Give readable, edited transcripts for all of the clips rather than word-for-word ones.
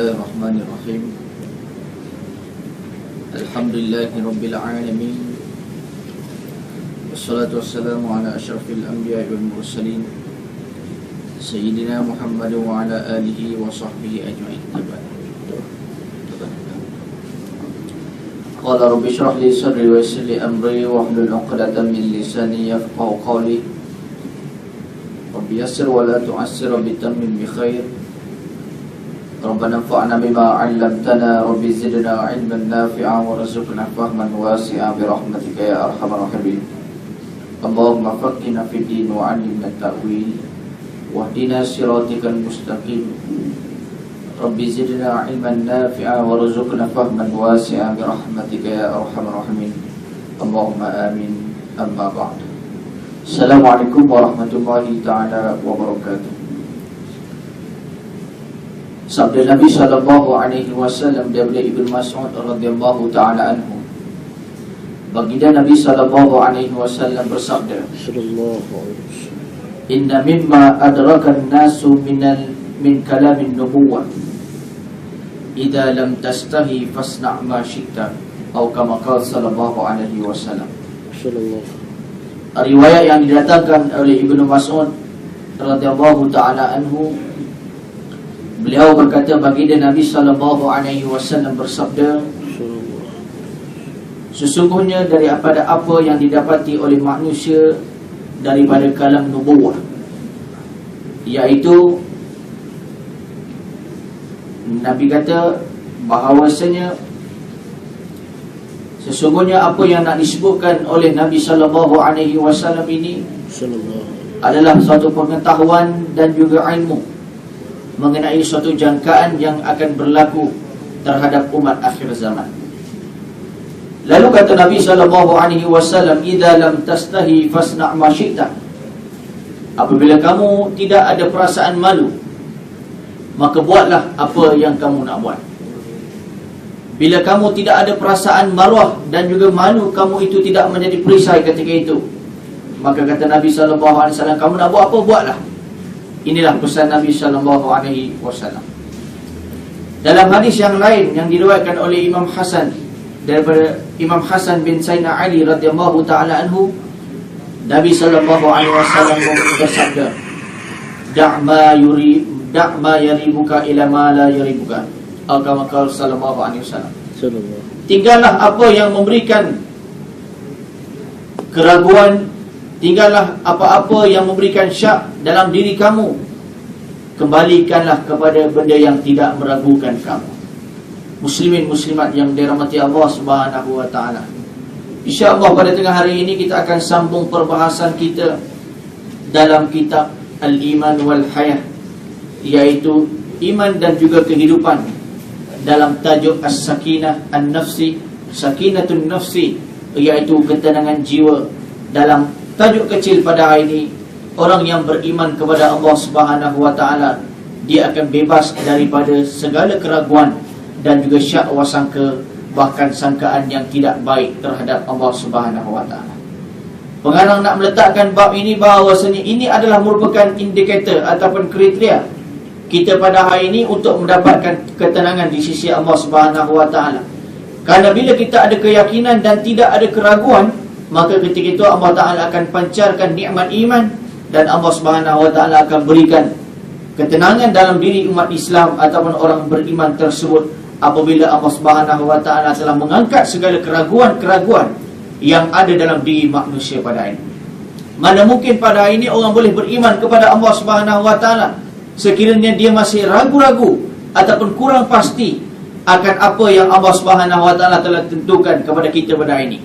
Bismillahirrahmanirrahim. Alhamdulillahi Rabbil Alamin. Wassalatu wassalamu ala ashrafil anbiya wal mursalin Sayyidina Muhammad wa ala alihi wa sahbihi ajma'in. Qala rabbi shrah li sadri wa yassir li amri wahlul 'uqdatam min lisani yafqahu qawli. Rabbi yassir wa la tu'assir bi tammin bi khair. Rabbana anfa'na bima 'allamtana, Rabbi zidna 'ilman nafi'an warzuqna fahman wasi'a bi rahmatika ya arhamar rahimin. Allahumma faqqihna fid din wa 'allimna at-ta'wil wahdina siratikal mustaqim. Rabbi zidna 'ilman nafi'an warzuqna fahman wasi'a bi rahmatika ya arhamar rahimin. Allahumma amin. Amma ba'd. Assalamualaikum warahmatullahi ta'ala wabarakatuh. Sabda Nabi sallallahu alaihi wasallam daripada Ibnu Mas'ud radhiyallahu taala anhu. Baginda Nabi sallallahu alaihi wasallam bersabda, "Inna mimma adrakan nasu min kalamin nubuwah, idza lam tastahi fasna' ma syi'ta." Atau kama qala sallallahu alaihi wasallam. Riwayat yang didatangkan oleh Ibnu Mas'ud radhiyallahu taala anhu, beliau berkata, baginda Nabi sallallahu alaihi wasallam bersabda, sesungguhnya daripada apa yang didapati oleh manusia daripada kalam nubuwah, iaitu Nabi kata bahawasanya sesungguhnya apa yang nak disebutkan oleh Nabi sallallahu alaihi wasallam ini adalah suatu pengetahuan dan juga ilmu mengenai suatu jangkaan yang akan berlaku terhadap umat akhir zaman. Lalu kata Nabi sallallahu alaihi wasallam, "Idza lam tastahi fasna' ma syi'ta." Apabila kamu tidak ada perasaan malu, maka buatlah apa yang kamu nak buat. Bila kamu tidak ada perasaan maruah dan juga malu, kamu itu tidak menjadi perisai ketika itu, maka kata Nabi sallallahu alaihi wasallam, kamu nak buat apa, buatlah. Inilah pesan Nabi sallallahu alaihi wasallam. Dalam hadis yang lain yang diriwayatkan oleh Imam Hasan, daripada Imam Hasan bin Sayyidina Ali radhiyallahu taala anhu, Nabi sallallahu alaihi wasallam bersabda, "Da' ma yaribuka ila ma la yaribuka." Atau kama qala sallallahu alaihi wasallam. Tinggallah apa yang memberikan keraguan, tinggallah apa-apa yang memberikan syak dalam diri kamu, kembalikanlah kepada benda yang tidak meragukan kamu. Muslimin muslimat yang dirahmati Allah Subhanahu wa taala, insya-Allah pada tengah hari ini kita akan sambung perbahasan kita dalam kitab Al-Iman wal Hayah, iaitu iman dan juga kehidupan, dalam tajuk As-Sakinah An-Nafsi, Sakinatun Nafsi, iaitu ketenangan jiwa. Dalam tajuk kecil pada hari ini, orang yang beriman kepada Allah Subhanahu wa taala, dia akan bebas daripada segala keraguan dan juga syak wasangka, bahkan sangkaan yang tidak baik terhadap Allah Subhanahu wa taala. Pengarang nak meletakkan bab ini bahawasanya ini adalah merupakan indikator ataupun kriteria kita pada hari ini untuk mendapatkan ketenangan di sisi Allah Subhanahu wa taala. Kerana bila kita ada keyakinan dan tidak ada keraguan, maka ketika itu Allah Ta'ala akan pancarkan nikmat iman, dan Allah Subhanahu wa taala akan berikan ketenangan dalam diri umat Islam ataupun orang beriman tersebut apabila Allah Subhanahu wa taala telah mengangkat segala keraguan-keraguan yang ada dalam diri manusia pada hari ini. Mana mungkin pada hari ini orang boleh beriman kepada Allah Subhanahu wa taala sekiranya dia masih ragu-ragu ataupun kurang pasti akan apa yang Allah Subhanahu wa taala telah tentukan kepada kita pada hari ini.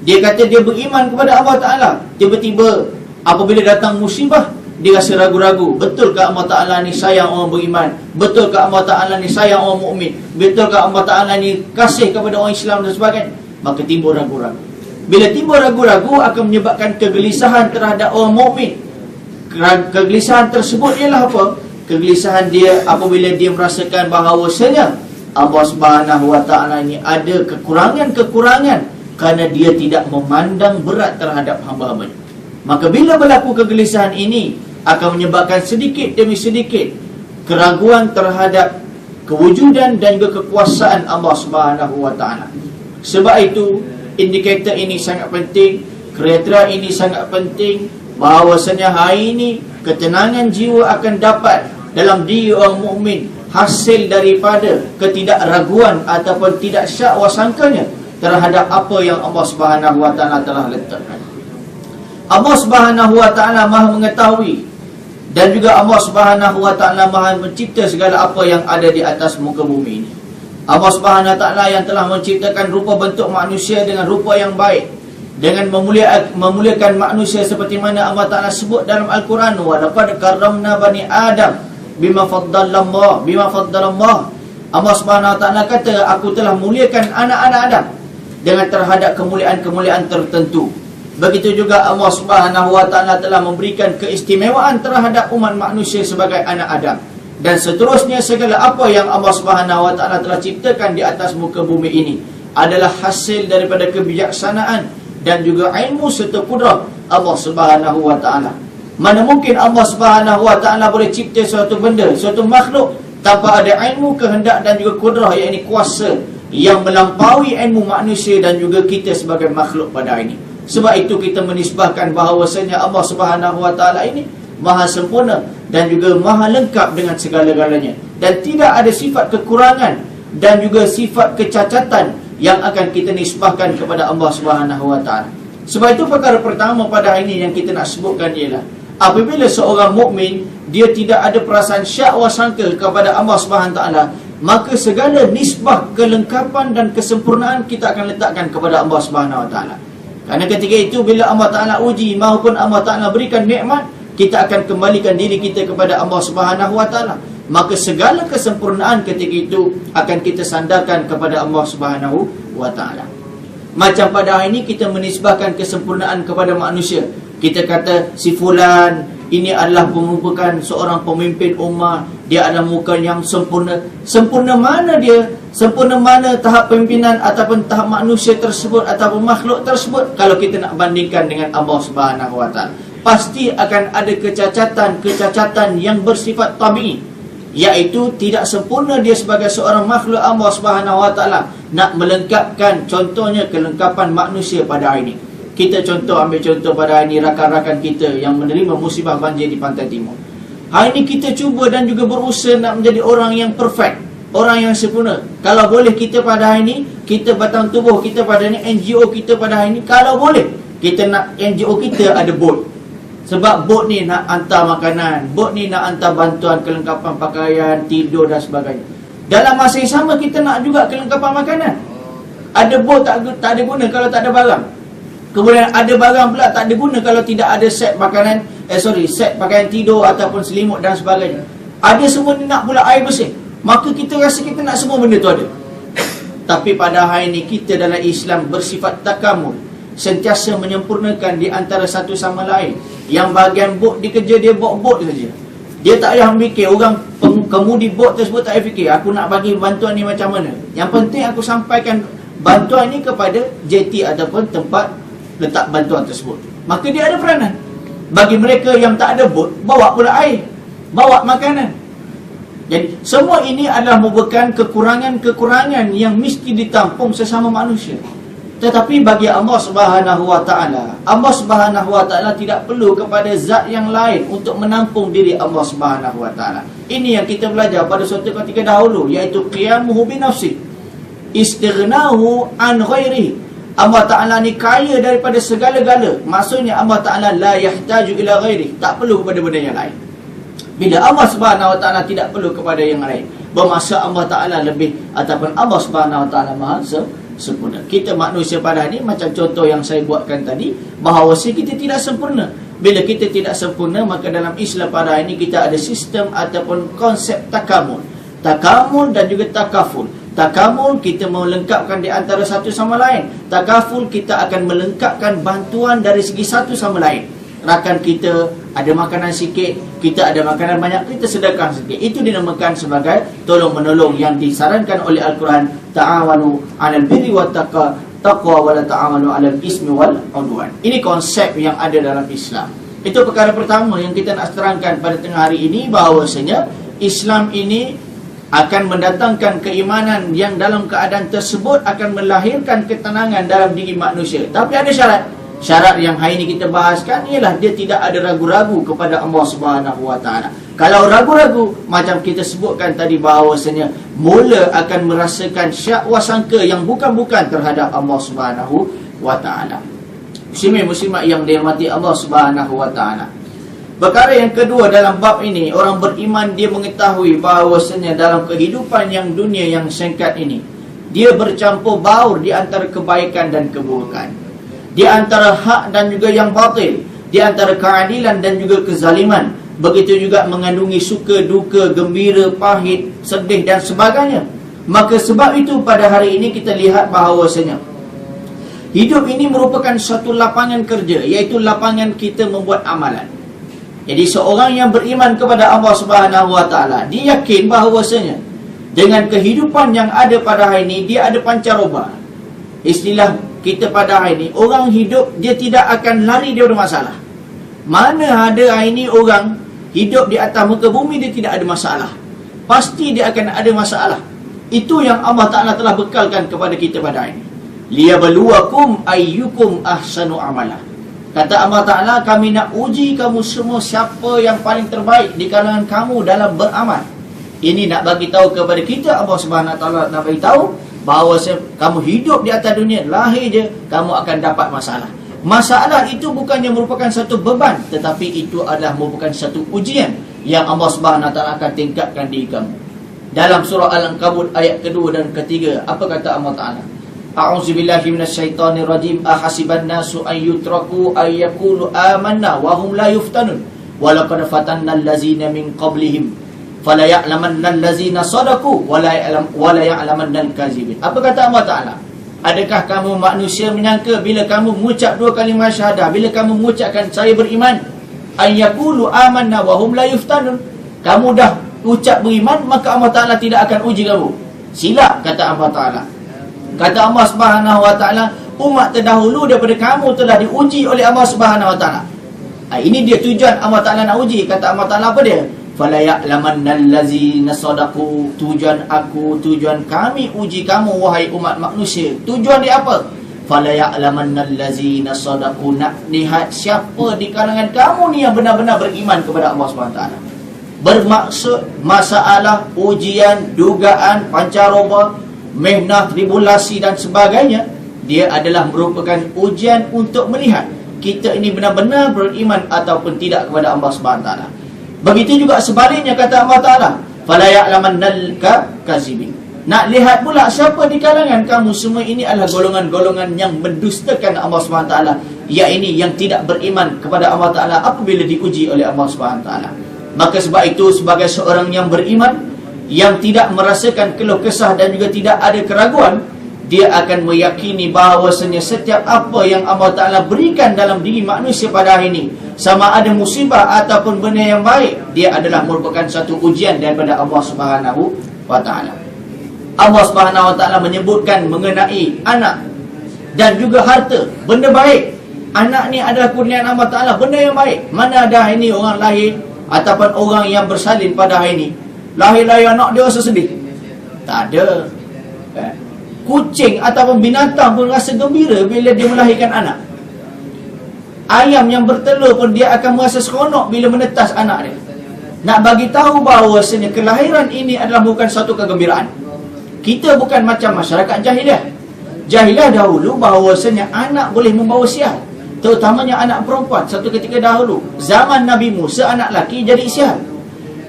Dia kata dia beriman kepada Allah Ta'ala, tiba-tiba apabila datang musibah, dia rasa ragu-ragu. Betulkah Allah Ta'ala ni sayang orang beriman? Betulkah Allah Ta'ala ni sayang orang mukmin? Betulkah Allah Ta'ala ni kasih kepada orang Islam dan sebagainya? Maka timbul ragu-ragu. Bila timbul ragu-ragu akan menyebabkan kegelisahan terhadap orang mukmin. Kegelisahan tersebut ialah apa? Kegelisahan dia apabila dia merasakan bahawasanya Allah Subhanahu wa taala ini ada kekurangan-kekurangan kerana dia tidak memandang berat terhadap hamba-hambanya. Maka bila berlaku kegelisahan ini akan menyebabkan sedikit demi sedikit keraguan terhadap kewujudan dan juga kekuasaan Allah Subhanahu wa taala. Sebab itu indikator ini sangat penting, kriteria ini sangat penting, bahawasanya hari ini ketenangan jiwa akan dapat dalam diri orang mukmin hasil daripada ketidakraguan ataupun tidak syak wasangkanya terhadap apa yang Allah Subhanahu wa taala telah letakkan. Allah Subhanahu wa taala Maha mengetahui, dan juga Allah Subhanahu wa taala Maha mencipta segala apa yang ada di atas muka bumi ini. Allah Subhanahu wa taala yang telah menciptakan rupa bentuk manusia dengan rupa yang baik, dengan memuliakan manusia seperti mana Allah Taala sebut dalam Al-Quran, wa laqad karramna bani Adam bima faddalallah. Allah Subhanahu wa taala kata, aku telah muliakan anak-anak Adam dengan terhadap kemuliaan-kemuliaan tertentu. Begitu juga Allah Subhanahu wa taala telah memberikan keistimewaan terhadap umat manusia sebagai anak Adam. Dan seterusnya segala apa yang Allah Subhanahu wa taala telah ciptakan di atas muka bumi ini adalah hasil daripada kebijaksanaan dan juga ilmu serta kudrah Allah Subhanahu wa taala. Mana mungkin Allah Subhanahu wa taala boleh cipta suatu benda, suatu makhluk tanpa ada ilmu, kehendak dan juga kudrah, iaitu kuasa yang melampaui ilmu manusia dan juga kita sebagai makhluk pada hari ini. Sebab itu kita menisbahkan bahawasanya Allah Subhanahu wa taala ini maha sempurna dan juga maha lengkap dengan segala-galanya, dan tidak ada sifat kekurangan dan juga sifat kecacatan yang akan kita nisbahkan kepada Allah Subhanahu wa taala. Sebab itu perkara pertama pada hari ini yang kita nak sebutkan ialah, apabila seorang mukmin dia tidak ada perasaan syak wa sangka kepada Allah Subhanahu wa taala, maka segala nisbah kelengkapan dan kesempurnaan kita akan letakkan kepada Allah Subhanahu wa taala. Kerana ketika itu bila Allah Taala uji maupun Allah Taala berikan nikmat, kita akan kembalikan diri kita kepada Allah Subhanahu wa taala. Maka segala kesempurnaan ketika itu akan kita sandarkan kepada Allah Subhanahu wa taala. Macam pada hari ini kita menisbahkan kesempurnaan kepada manusia. Kita kata si fulan ini adalah merupakan seorang pemimpin ummah, dia adalah muka yang sempurna. Sempurna mana dia? Sempurna mana tahap pimpinan ataupun tahap manusia tersebut ataupun makhluk tersebut? Kalau kita nak bandingkan dengan Allah Subhanahu wa taala, pasti akan ada kecacatan yang bersifat tabi'i, iaitu tidak sempurna dia sebagai seorang makhluk Allah Subhanahu wa taala. Nak melengkapkan contohnya kelengkapan manusia pada hari ini, kita ambil contoh pada hari ini rakan-rakan kita yang menerima musibah banjir di Pantai Timur. Hari ini kita cuba dan juga berusaha nak menjadi orang yang perfect, orang yang sempurna. Kalau boleh kita pada hari ini, kita batang tubuh kita pada hari ini, NGO kita pada hari ini, kalau boleh kita nak NGO kita ada bot. Sebab bot ni nak hantar makanan, bot ni nak hantar bantuan kelengkapan pakaian, tidur dan sebagainya. Dalam masa yang sama kita nak juga kelengkapan makanan. Ada bot tak ada guna kalau tak ada barang. Kemudian ada barang pula tak ada guna kalau tidak ada set makanan, set pakaian tidur ataupun selimut dan sebagainya. Ada semua ni nak pula air bersih. Maka kita rasa kita nak semua benda tu ada. Tapi pada hari ini kita dalam Islam bersifat takamul, sentiasa menyempurnakan di antara satu sama lain. Yang bahagian bot dikerja dia bawa bot saja. Dia tak payah fikir, orang kemudi bot tersebut tak payah fikir aku nak bagi bantuan ni macam mana. Yang penting aku sampaikan bantuan ni kepada JT ataupun tempat letak bantuan tersebut. Maka dia ada peranan. Bagi mereka yang tak ada bot, bawa pula air, bawa makanan. Jadi semua ini adalah merupakan kekurangan-kekurangan yang mesti ditampung sesama manusia. Tetapi bagi Allah Subhanahu wa taala, Allah Subhanahu wa taala tidak perlu kepada zat yang lain untuk menampung diri Allah Subhanahu wa taala. Ini yang kita belajar pada suatu ketika dahulu, iaitu qiyamuhu bi nafsi, istighnahu an ghairi. Allah Taala ni kaya daripada segala-gala. Maksudnya Allah Taala la yahtaju ila ghairi, tak perlu kepada benda yang lain. Bila Allah Subhanahu wa taala tidak perlu kepada yang lain, bermaksud Allah Taala lebih ataupun Allah Subhanahu wa taala maha sempurna. Kita manusia pada hari ini, macam contoh yang saya buatkan tadi, bahawa kita tidak sempurna. Bila kita tidak sempurna, maka dalam Islam pada hari ini kita ada sistem ataupun konsep takamul dan juga takaful. Takamul, kita melengkapkan di antara satu sama lain. Takaful, kita akan melengkapkan bantuan dari segi satu sama lain. Rakan kita ada makanan sikit, kita ada makanan banyak, kita sedekah sikit. Itu dinamakan sebagai tolong-menolong yang disarankan oleh Al-Quran. Ta'awanu 'alal birri wat taqwa wa la ta'awanu 'alal ismi wal 'udwan. Ini konsep yang ada dalam Islam. Itu perkara pertama yang kita nak terangkan pada tengah hari ini, bahawasanya Islam ini akan mendatangkan keimanan yang dalam keadaan tersebut akan melahirkan ketenangan dalam diri manusia. Tapi ada syarat. Syarat yang hari ini kita bahaskan ialah dia tidak ada ragu-ragu kepada Allah Subhanahu Wa Taala. Kalau ragu-ragu, macam kita sebutkan tadi bahawasanya mula akan merasakan syak wasangka yang bukan-bukan terhadap Allah Subhanahu Wa Taala. Muslimin-muslimat yang dirahmati Allah Subhanahu Wa Taala. Perkara yang kedua dalam bab ini, orang beriman dia mengetahui bahawasanya dalam kehidupan yang dunia yang singkat ini, dia bercampur baur di antara kebaikan dan keburukan, di antara hak dan juga yang batil, di antara keadilan dan juga kezaliman. Begitu juga mengandungi suka, duka, gembira, pahit, sedih dan sebagainya. Maka sebab itu pada hari ini kita lihat bahawasanya hidup ini merupakan satu lapangan kerja, iaitu lapangan kita membuat amalan. Jadi seorang yang beriman kepada Allah Subhanahu Wa Taala, dia yakin bahawasanya dengan kehidupan yang ada pada hari ini, dia ada pancaroba. Istilah kita pada hari ini, orang hidup dia tidak akan lari daripada masalah. Mana ada hari ini orang hidup di atas muka bumi dia tidak ada masalah, pasti dia akan ada masalah. Itu yang Allah Ta'ala telah bekalkan kepada kita pada hari ini. Liyabluwakum ayyukum ahsanu amala. Kata Allah Ta'ala, kami nak uji kamu semua siapa yang paling terbaik di kalangan kamu dalam beramal. Ini nak bagi tahu kepada kita, Allah Subhanahu Wa Ta'ala nak bagi tahu bahawa kamu hidup di atas dunia, lahir je kamu akan dapat masalah. Masalah itu bukannya merupakan satu beban, tetapi itu adalah merupakan satu ujian yang Allah Subhanahu Wa Ta'ala akan tingkatkan diri kamu. Dalam surah Al-Ankabut ayat kedua dan ketiga, apa kata Allah Ta'ala? A'udzubillahi minasyaitonirrajim. Ahasiban nasu an yutraku ay yaqulu amanna wa hum la yuftanun wa laqad fatanna allazina min qablihim fala ya'lamanna allazina sadaqu wa la ya'lamanna al-kazibin. Apa kata Allah Ta'ala? Adakah kamu manusia menyangka bila kamu mengucap dua kalimah syahadah, bila kamu mengucapkan saya beriman, ay yaqulu amanna wa hum la yuftanun, kamu dah ucap beriman, maka Allah Ta'ala tidak akan uji kamu? Silap, kata Allah Ta'ala. Kata Allah Subhanahu Wa Ta'ala, umat terdahulu daripada kamu telah diuji oleh Allah Subhanahu Wa Ta'ala. Ini dia tujuan Allah Ta'ala nak uji. Kata Allah Ta'ala apa dia? Fala ya'lamannal ladzina sadaqu. Tujuan aku, tujuan kami uji kamu wahai umat manusia. Tujuan dia apa? Fala ya'lamannal ladzina sadaqu. Nak lihat siapa di kalangan kamu ni yang benar-benar beriman kepada Allah Subhanahu Wa Ta'ala. Bermaksud masalah, ujian, dugaan, pancaroba, mihnah, tribulasi dan sebagainya, dia adalah merupakan ujian untuk melihat kita ini benar-benar beriman ataupun tidak kepada Allah Subhanahu Wa Taala. Begitu juga sebaliknya, kata Allah Ta'ala, fala ya'lamannal kazibin. Nak lihat pula siapa di kalangan kamu semua ini adalah golongan-golongan yang mendustakan Allah Subhanahu Wa Taala, iaitu yang tidak beriman kepada Allah Ta'ala apabila diuji oleh Allah Subhanahu Wa Taala. Maka sebab itu, sebagai seorang yang beriman, yang tidak merasakan keluh kesah dan juga tidak ada keraguan, dia akan meyakini bahawasanya setiap apa yang Allah Ta'ala berikan dalam diri manusia pada hari ini, sama ada musibah ataupun benda yang baik, dia adalah merupakan satu ujian daripada Allah Subhanahu Wa Ta'ala. Allah Subhanahu Wa Ta'ala menyebutkan mengenai anak dan juga harta, benda baik. Anak ni adalah kurniaan Allah Ta'ala, benda yang baik. Mana ada hari ini orang lahir ataupun orang yang bersalin pada hari ini, lahir-lahir anak dia rasa sedih? Tak ada. Kucing ataupun binatang pun rasa gembira bila dia melahirkan anak. Ayam yang bertelur pun dia akan merasa seronok bila menetas anak dia. Nak bagi tahu bahawasanya kelahiran ini adalah bukan satu kegembiraan. Kita bukan macam masyarakat jahiliah. Jahiliah dahulu bahawasanya anak boleh membawa sial, terutamanya anak perempuan. Satu ketika dahulu, zaman Nabi Musa, anak lelaki jadi sial.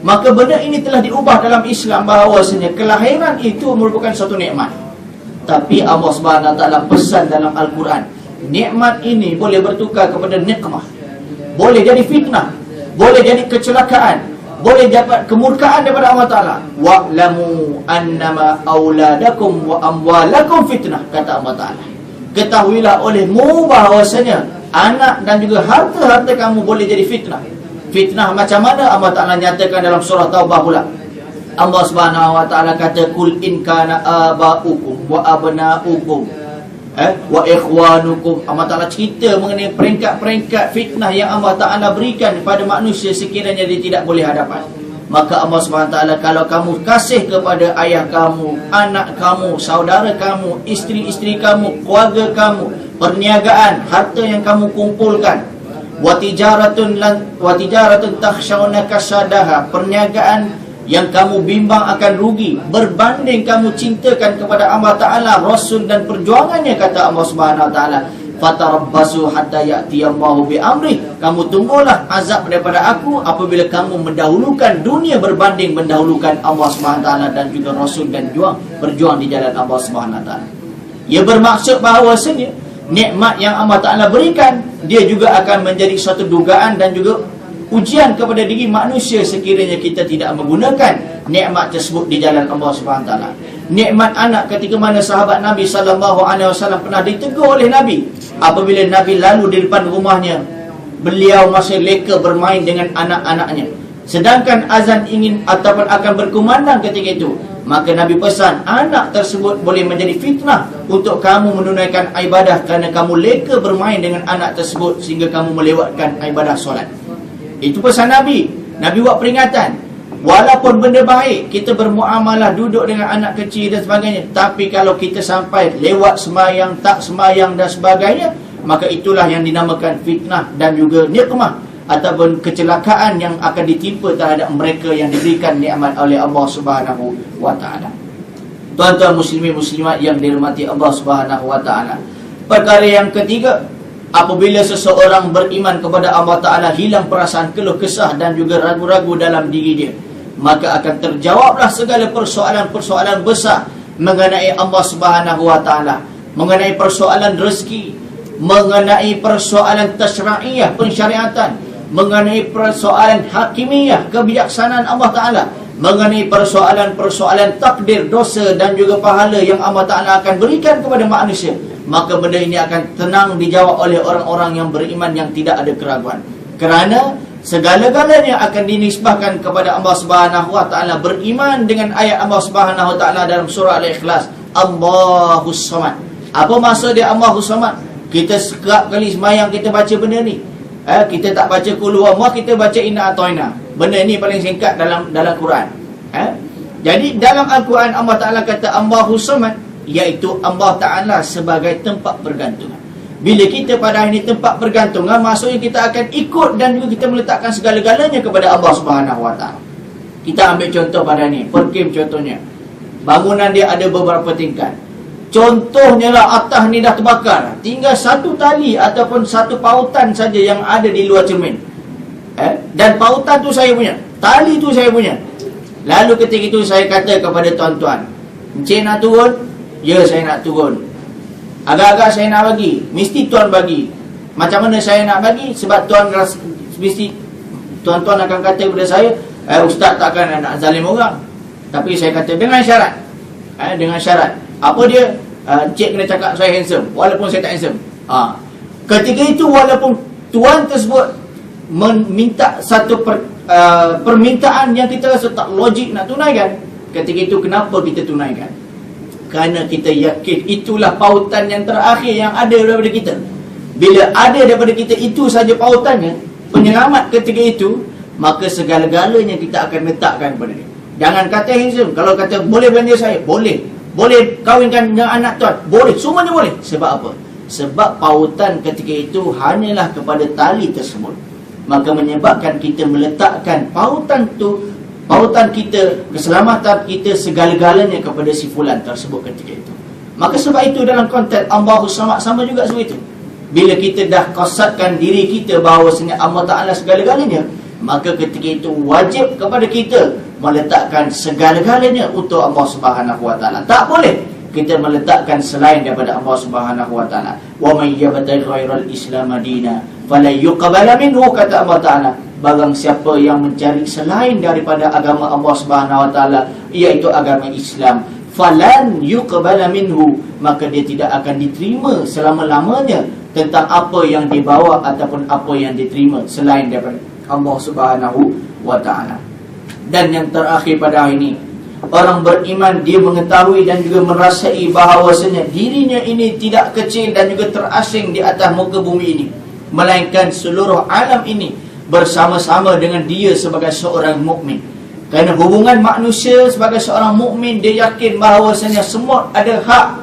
Maka benda ini telah diubah dalam Islam bahawasanya kelahiran itu merupakan satu nikmat. Tapi Allah Subhanahu Wa Ta'ala pesan dalam Al-Quran, nikmat ini boleh bertukar kepada nikmah, boleh jadi fitnah, boleh jadi kecelakaan, boleh dapat kemurkaan daripada Allah Ta'ala. Wa'lamu annama auladakum wa amwalakum fitnah, kata Allah Ta'ala. Ketahuilah olehmu bahawasanya anak dan juga harta-harta kamu boleh jadi fitnah. Fitnah macam mana? Allah Ta'ala nyatakan dalam surah Taubah pula. Allah Subhanahu Wa Ta'ala kata, kul in kana aba'ukum wa abna'ukum wa ikhwanukum. Allah Ta'ala cerita mengenai peringkat-peringkat fitnah yang Allah Ta'ala berikan kepada manusia sekiranya dia tidak boleh hadapan. Maka Allah SWT, kalau kamu kasih kepada ayah kamu, anak kamu, saudara kamu, isteri-isteri kamu, keluarga kamu, perniagaan, harta yang kamu kumpulkan, wa tijaratun takhshawna kasadaha, perniagaan yang kamu bimbang akan rugi, berbanding kamu cintakan kepada Allah Ta'ala, Rasul dan perjuangannya, kata Allah Subhanahu Wa Ta'ala, fatarabbasu hatta ya'tiyallahu bi'amrih, kamu tunggulah azab daripada aku apabila kamu mendahulukan dunia berbanding mendahulukan Allah Subhanahu Wa Ta'ala dan juga Rasul dan berjuang di jalan Allah Subhanahu Wa Ta'ala. Ia bermaksud bahawasanya nikmat yang Allah Ta'ala berikan, dia juga akan menjadi suatu dugaan dan juga ujian kepada diri manusia sekiranya kita tidak menggunakan nikmat tersebut di jalan Allah Subhanahu Wa Ta'ala. Nikmat anak, ketika mana sahabat Nabi SAW pernah ditegur oleh Nabi apabila Nabi lalu di depan rumahnya, beliau masih leka bermain dengan anak-anaknya, sedangkan azan ingin ataupun akan berkumandang ketika itu. Maka Nabi pesan, anak tersebut boleh menjadi fitnah untuk kamu menunaikan ibadah kerana kamu leka bermain dengan anak tersebut sehingga kamu melewatkan ibadah solat. Itu pesan Nabi. Nabi buat peringatan. Walaupun benda baik, kita bermuamalah, duduk dengan anak kecil dan sebagainya, tapi kalau kita sampai lewat semayang, tak semayang dan sebagainya, maka itulah yang dinamakan fitnah dan juga nikmah ataupun kecelakaan yang akan ditimpa terhadap mereka yang diberikan nikmat oleh Allah Subhanahu Wa Ta'ala. Tuan-tuan muslimin muslimat yang dirahmati Allah Subhanahu Wa Ta'ala, perkara yang ketiga, apabila seseorang beriman kepada Allah Ta'ala hilang perasaan keluh kesah dan juga ragu-ragu dalam diri dia, maka akan terjawablah segala persoalan-persoalan besar mengenai Allah Subhanahu Wa Ta'ala, mengenai persoalan rezeki, mengenai persoalan tasyri'iyah, pensyariatan, mengenai persoalan hakimiyah, kebijaksanaan Allah Ta'ala, mengenai persoalan-persoalan takdir, dosa dan juga pahala yang Allah Ta'ala akan berikan kepada manusia. Maka benda ini akan tenang dijawab oleh orang-orang yang beriman yang tidak ada keraguan, kerana segala-galanya akan dinisbahkan kepada Allah Subhanahu Wa Ta'ala. Beriman dengan ayat Allah Subhanahu Wa Ta'ala dalam surah Al-Ikhlas, Allahus Samad. Apa maksud dia Allahus Samad? Kita setiap kali semayang kita baca benda ni, kita tak baca qul huwallahu, kita baca inna a'taina. Benda ni paling singkat dalam Quran. Jadi dalam Al-Quran Allah Ta'ala kata Allahus Samad, iaitu Allah Ta'ala sebagai tempat pergantungan. Bila kita pada hari ini tempat pergantungan, maksudnya kita akan ikut dan juga kita meletakkan segala-galanya kepada Allah Subhanahu Wa Ta'ala. Kita ambil contoh pada ni, Perkim contohnya. Bangunan dia ada beberapa tingkat. Contohnya lah atas ni dah terbakar, tinggal satu tali ataupun satu pautan saja yang ada di luar cermin. Dan pautan tu saya punya, tali tu saya punya. Lalu ketika itu saya kata kepada tuan-tuan, Encik nak turun? Ya, saya nak turun. Agak-agak saya nak bagi, mesti tuan bagi. Macam mana saya nak bagi? Sebab tuan mesti tuan-tuan akan kata kepada saya, ustaz takkan nak zalim orang. Tapi saya kata dengan syarat. Dengan syarat. Apa dia? Encik kena cakap saya handsome, walaupun saya tak handsome. Ketika itu walaupun tuan tersebut meminta satu permintaan yang kita rasa tak logik nak tunaikan, ketika itu kenapa kita tunaikan? Kerana kita yakin itulah pautan yang terakhir yang ada daripada kita. Bila ada daripada kita itu saja pautannya, penyelamat ketika itu, maka segala-galanya kita akan letakkan pada dia. Jangan kata handsome. Kalau kata boleh belanja saya, boleh. Boleh kahwinkan dengan anak tuan, boleh. Semuanya boleh. Sebab apa? Sebab pautan ketika itu hanyalah kepada tali tersebut. Maka menyebabkan kita meletakkan pautan tu, pautan kita, keselamatan kita, segala-galanya kepada si fulan tersebut ketika itu. Maka sebab itu dalam konteks Allahus Samad sama juga seperti itu. Bila kita dah qasadkan diri kita bahawasanya Allah Ta'ala segala-galanya, maka ketika itu wajib kepada kita meletakkan segala-galanya untuk Allah Subhanahu Wa Ta'ala. Tak boleh kita meletakkan selain daripada Allah Subhanahu Wa Ta'ala. Wa may yabtaghi ghairal islam madina fala yuqbala minhu, kata Allah Ta'ala. Barang siapa yang mencari selain daripada agama Allah Subhanahu Wa Ta'ala, iaitu agama Islam, falan yuqbala minhu, maka dia tidak akan diterima selama-lamanya tentang apa yang dibawa ataupun apa yang diterima selain daripada Allah Subhanahu Wa Ta'ala. Dan yang terakhir pada hari ini, orang beriman dia mengetahui dan juga merasai bahawasanya dirinya ini tidak kecil dan juga terasing di atas muka bumi ini, melainkan seluruh alam ini bersama-sama dengan dia sebagai seorang mukmin. Kerana hubungan manusia sebagai seorang mukmin, dia yakin bahawasanya semut ada hak,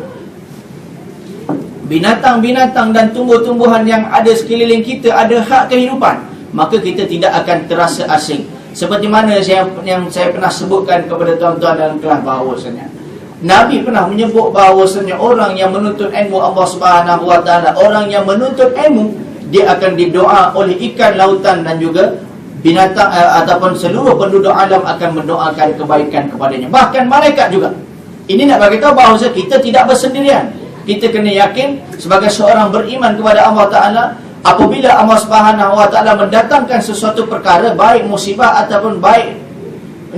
binatang-binatang dan tumbuh-tumbuhan yang ada sekeliling kita ada hak kehidupan, maka kita tidak akan terasa asing. Seperti mana yang saya pernah sebutkan kepada tuan-tuan dalam kelas bahawasanya Nabi pernah menyebut bahawasanya orang yang menuntut ilmu Allah Subhanahu wa taala, orang yang menuntut ilmu, dia akan didoa oleh ikan lautan dan juga binatang ataupun seluruh penduduk alam akan mendoakan kebaikan kepadanya. Bahkan malaikat juga. Ini nak bagi tahu bahawa kita tidak bersendirian. Kita kena yakin sebagai seorang beriman kepada Allah Ta'ala, apabila Allah Subhanahu wa taala mendatangkan sesuatu perkara, baik musibah ataupun baik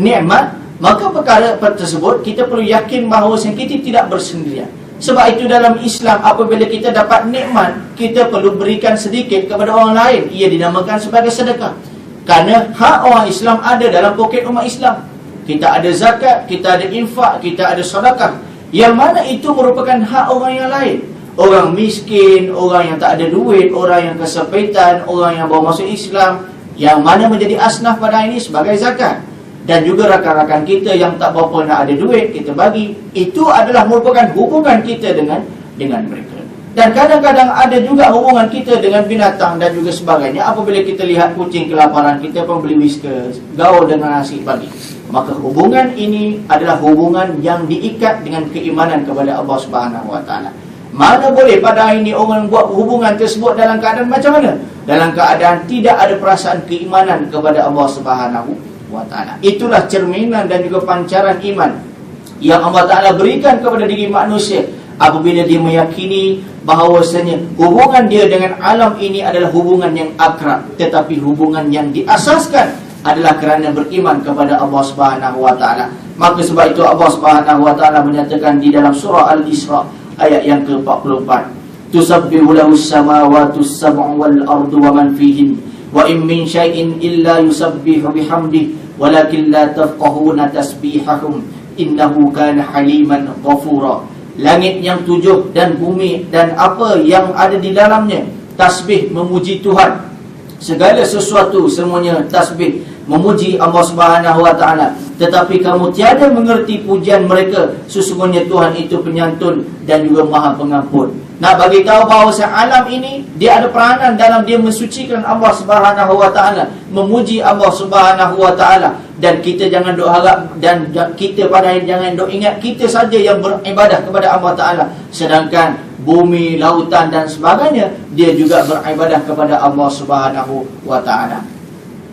nikmat, maka perkara tersebut kita perlu yakin bahawa kita tidak bersendirian. Sebab itu dalam Islam, apabila kita dapat nikmat, kita perlu berikan sedikit kepada orang lain. Ia dinamakan sebagai sedekah. Kerana hak orang Islam ada dalam poket umat Islam. Kita ada zakat, kita ada infak, kita ada sedekah, yang mana itu merupakan hak orang yang lain. Orang miskin, orang yang tak ada duit, orang yang kesepitan, orang yang baru masuk Islam, yang mana menjadi asnaf pada ini sebagai zakat. Dan juga rakan-rakan kita yang tak berapa nak ada duit, kita bagi. Itu adalah merupakan hubungan kita dengan mereka. Dan kadang-kadang ada juga hubungan kita dengan binatang dan juga sebagainya. Apabila kita lihat kucing kelaparan, kita pun beli whiskas, gaul dengan nasi pagi. Maka hubungan ini adalah hubungan yang diikat dengan keimanan kepada Allah Subhanahu wa taala. Mana boleh pada hari ini orang buat hubungan tersebut dalam keadaan macam mana? Dalam keadaan tidak ada perasaan keimanan kepada Allah Subhanahu wa taala. Itulah cerminan dan juga pancaran iman yang Allah Taala berikan kepada diri manusia apabila dia meyakini bahawasanya hubungan dia dengan alam ini adalah hubungan yang akrab, tetapi hubungan yang diasaskan adalah kerana beriman kepada Allah Subhanahu wa taala. Maka sebab itu Allah Subhanahu wa taala menyatakan di dalam surah Al-Isra ayat yang ke-44, tusabbihu lahus samawatus sab'u wal ardu wa man fihin wa in min syai'in illa yusabbihu bihamdihi walakin la tafqahuna tasbihahum innahu kana haliman ghafura. Langit yang tujuh dan bumi dan apa yang ada di dalamnya tasbih memuji Tuhan. Segala sesuatu semuanya tasbih memuji Allah Subhanahu wa taala, tetapi kamu tiada mengerti pujian mereka. Sesungguhnya Tuhan itu penyantun dan juga Maha Pengampun. Nak bagi tahu bahawa alam ini dia ada peranan dalam dia mensucikan Allah Subhanahu wa taala, memuji Allah Subhanahu wa taala. Dan kita jangan duk harap dan kita pada jangan duk ingat kita saja yang beribadah kepada Allah taala, sedangkan bumi, lautan dan sebagainya dia juga beribadah kepada Allah Subhanahu wa taala.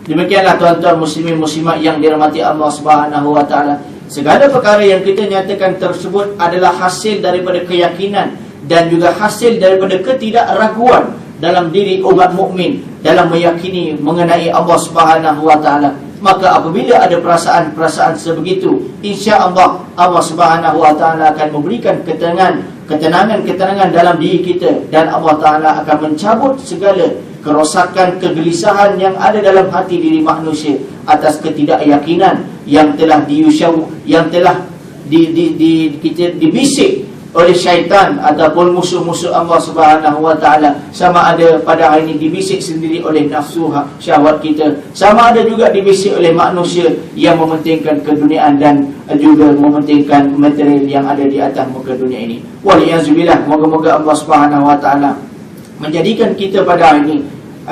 Demikianlah tuan-tuan muslimin muslimat yang dirahmati Allah Subhanahu wa taala. Segala perkara yang kita nyatakan tersebut adalah hasil daripada keyakinan dan juga hasil daripada ketidakraguan dalam diri umat mukmin dalam meyakini mengenai Allah Subhanahu wa taala. Maka apabila ada perasaan-perasaan sebegitu, insya-Allah Allah Subhanahu wa taala akan memberikan ketenangan dalam diri kita, dan Allah taala akan mencabut segala kerosakan, kegelisahan yang ada dalam hati diri manusia atas ketidakyakinan yang telah dibisik oleh syaitan ataupun musuh-musuh Allah Subhanahu wa taala. Sama ada pada hari ini dibisik sendiri oleh nafsu syahwat kita, sama ada juga dibisik oleh manusia yang mementingkan keduniaan dan juga mementingkan material yang ada di atas muka dunia ini. Waliyazubillah, moga-moga Allah Subhanahu wa taala menjadikan kita pada hari ini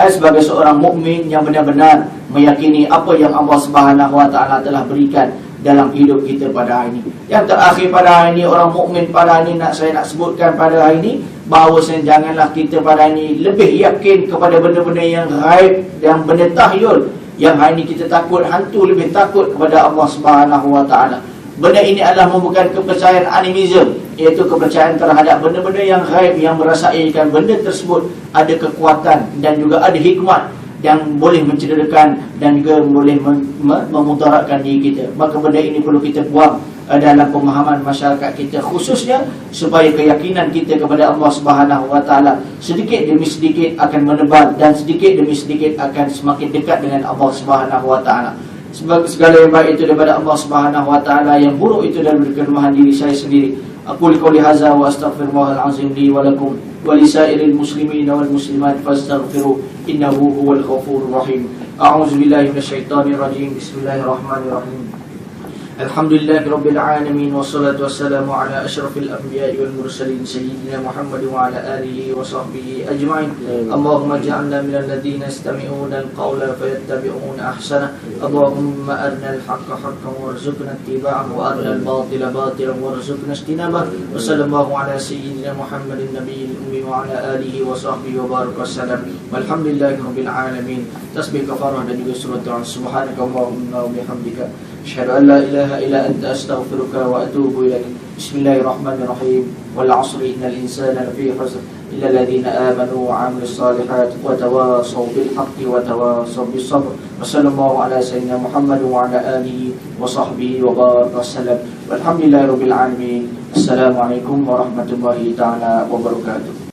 sebagai seorang mukmin yang benar-benar meyakini apa yang Allah Subhanahu wa taala telah berikan dalam hidup kita pada hari ini. Yang terakhir pada hari ini, orang mukmin pada hari ini saya nak sebutkan pada hari ini bahawa janganlah kita pada hari ini lebih yakin kepada benda-benda yang ghaib, yang benda tahyul. Yang hari ini kita takut hantu, lebih takut kepada Allah Subhanahu wa taala. Benda ini adalah merupakan kepercayaan animism, iaitu kepercayaan terhadap benda-benda yang ghaib, yang merasaikan benda tersebut ada kekuatan dan juga ada hikmat yang boleh mencederakan dan juga boleh memudaratkan diri kita. Maka benda ini perlu kita buang dalam pemahaman masyarakat kita, khususnya supaya keyakinan kita kepada Allah Subhanahu wa taala sedikit demi sedikit akan menebal dan sedikit demi sedikit akan semakin dekat dengan Allah Subhanahu wa taala. Sebab segala yang baik itu daripada Allah Subhanahu wa taala, yang buruk itu daripada kelemahan diri saya sendiri. Aku qouli hadza wa astaghfirullahal azim li wa lakum wa lisairil muslimin wal muslimat fastaghfiru innahu huwal ghafurur rahim. A'udzu billahi minasyaitonir rajim. Bismillahirrahmanirrahim. Alhamdulillahirabbil alamin wassalatu wassalamu ala asyrafil anbiya'i wal mursalin sayyidina Muhammad wa ala alihi wa sahbihi ajma'in. Allahumma ij'alna minal ladzina yastami'una al-qawla fayattabi'una ahsana. Allahumma arina al-haqqa haqqan warzuqna ittiba'ahu wa arina al-batila batilan warzuqna ijtinabah. Wa sallallahu ala sayyidina Muhammadin nabiyil ummi wa ala alihi wa sahbihi wa baraka wasallam. Walhamdulillahirabbil alamin. Tasbih kafarah dan juga surat subhanakallahumma wa bihamdika asyhadu an la ilaha illa anta astaghfiruka wa atubu ilaik. Bismillahirrahmanirrahim. Wal 'asri innal insana lafi khusr illa alladhina amanu wa 'amilus solihat wa tawassaw bil haqqi wa tawassaw bis sabr. Wassallallahu ala sayyidina Muhammad wa ala alihi wa sahbihi wa baraka wasallam. Walhamdulillahirabbil alamin. Assalamualaikum warahmatullahi taala wabarakatuh.